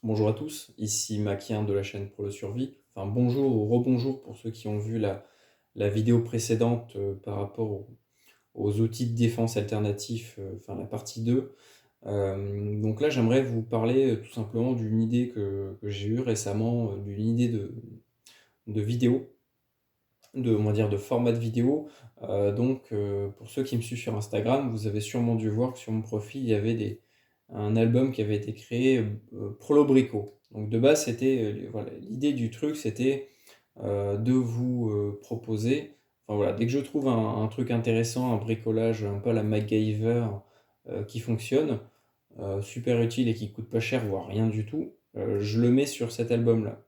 Bonjour à tous, ici Makien de la chaîne Pour le Survie. Enfin bonjour ou rebonjour pour ceux qui ont vu la vidéo précédente par rapport aux outils de défense alternatifs, enfin la partie 2. Donc là j'aimerais vous parler tout simplement d'une idée que j'ai eue récemment, d'une idée de vidéo, on va dire de format de vidéo. Pour ceux qui me suivent sur Instagram, vous avez sûrement dû voir que sur mon profil, il y avait un album qui avait été créé, Prolo Brico. Donc de base, c'était, voilà, l'idée du truc, c'était, de vous, proposer, enfin voilà, dès que je trouve un truc intéressant, un bricolage un peu à la MacGyver, qui fonctionne, super utile et qui coûte pas cher, voire rien du tout, je le mets sur cet album-là.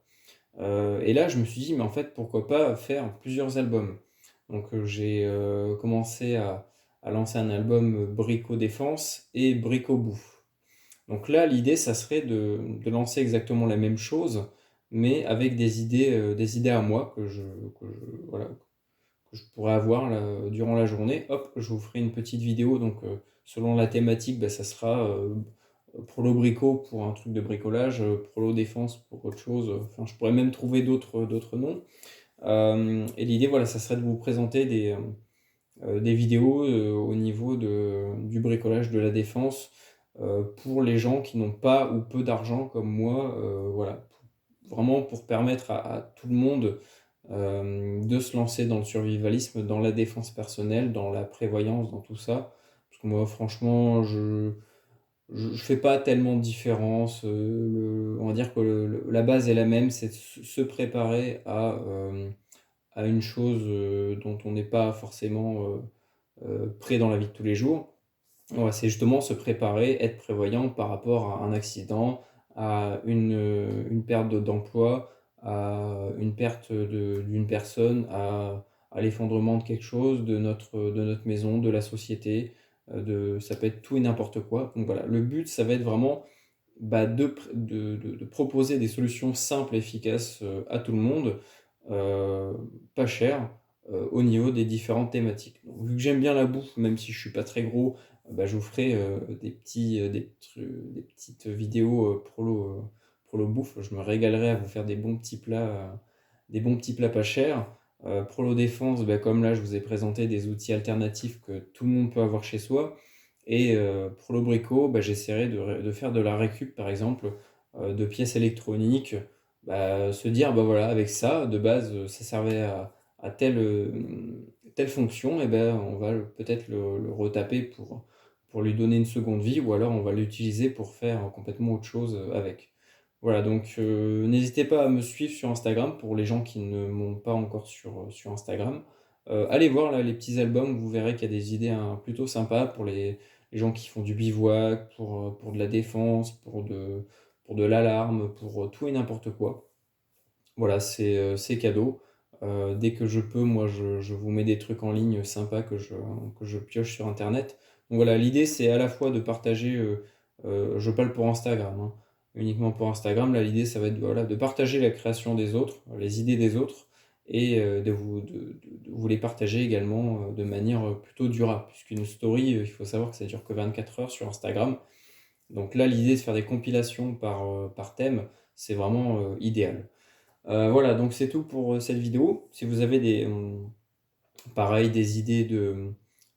Et là, je me suis dit: «Mais en fait, pourquoi pas faire plusieurs albums?» Donc, j'ai commencé à lancer un album, Brico Défense et Brico Bouffe. Donc là, l'idée, ça serait de lancer exactement la même chose, mais avec des idées à moi voilà, que je pourrais avoir là, durant la journée. Hop, je vous ferai une petite vidéo, donc selon la thématique, bah, ça sera Prolo Brico pour un truc de bricolage, Prolo Défense pour autre chose. Enfin, je pourrais même trouver d'autres noms. Et l'idée, voilà, ça serait de vous présenter des vidéos au niveau du bricolage de la défense pour les gens qui n'ont pas ou peu d'argent comme moi. Voilà, vraiment pour permettre à tout le monde de se lancer dans le survivalisme, dans la défense personnelle, dans la prévoyance, dans tout ça. Parce que moi, franchement, je fais pas tellement de différence. On va dire que la base est la même, c'est de se préparer à une chose dont on n'est pas forcément prêt dans la vie de tous les jours. Ouais, c'est justement se préparer, être prévoyant par rapport à un accident, à une perte d'emploi, à une perte d'une personne, à l'effondrement de quelque chose, de notre maison, de la société, ça peut être tout et n'importe quoi. Donc voilà, le but, ça va être vraiment bah, de proposer des solutions simples et efficaces à tout le monde, pas cher, au niveau des différentes thématiques. Donc, vu que j'aime bien la bouffe, même si je suis pas très gros, bah, je vous ferai des petites vidéos prolo bouffe. Je me régalerai à vous faire des bons petits plats pas chers. Prolo défense, bah, comme là je vous ai présenté des outils alternatifs que tout le monde peut avoir chez soi. Et pour le brico, bah, j'essaierai de faire de la récup, par exemple, de pièces électroniques. Bah, se dire, bah voilà, avec ça, de base, ça servait à telle fonction, et ben on va peut-être le retaper pour lui donner une seconde vie, ou alors on va l'utiliser pour faire complètement autre chose avec. Voilà, donc n'hésitez pas à me suivre sur Instagram pour les gens qui ne m'ont pas encore sur Instagram. Allez voir là les petits albums, vous verrez qu'il y a des idées hein, plutôt sympas pour les gens qui font du bivouac, pour de la défense, pour de l'alarme, pour tout et n'importe quoi. Voilà, c'est cadeau. Dès que je peux, moi, je vous mets des trucs en ligne sympas que je pioche sur internet. Donc voilà, l'idée, c'est à la fois de partager, je parle pour Instagram, hein, uniquement pour Instagram. Là, l'idée, ça va être voilà, de partager la création des autres, les idées des autres, et de vous les partager également de manière plutôt durable. Puisqu'une story, il faut savoir que ça dure que 24 heures sur Instagram. Donc là, l'idée de faire des compilations par thème, c'est vraiment idéal. Voilà, donc c'est tout pour cette vidéo. Si vous avez pareil, des idées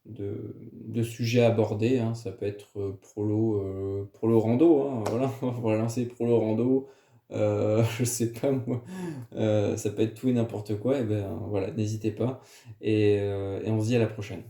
de sujets abordés, hein, ça peut être prolo rando, hein, voilà, on va lancer prolo rando, je sais pas moi, ça peut être tout et n'importe quoi, et ben voilà, n'hésitez pas, et on se dit à la prochaine.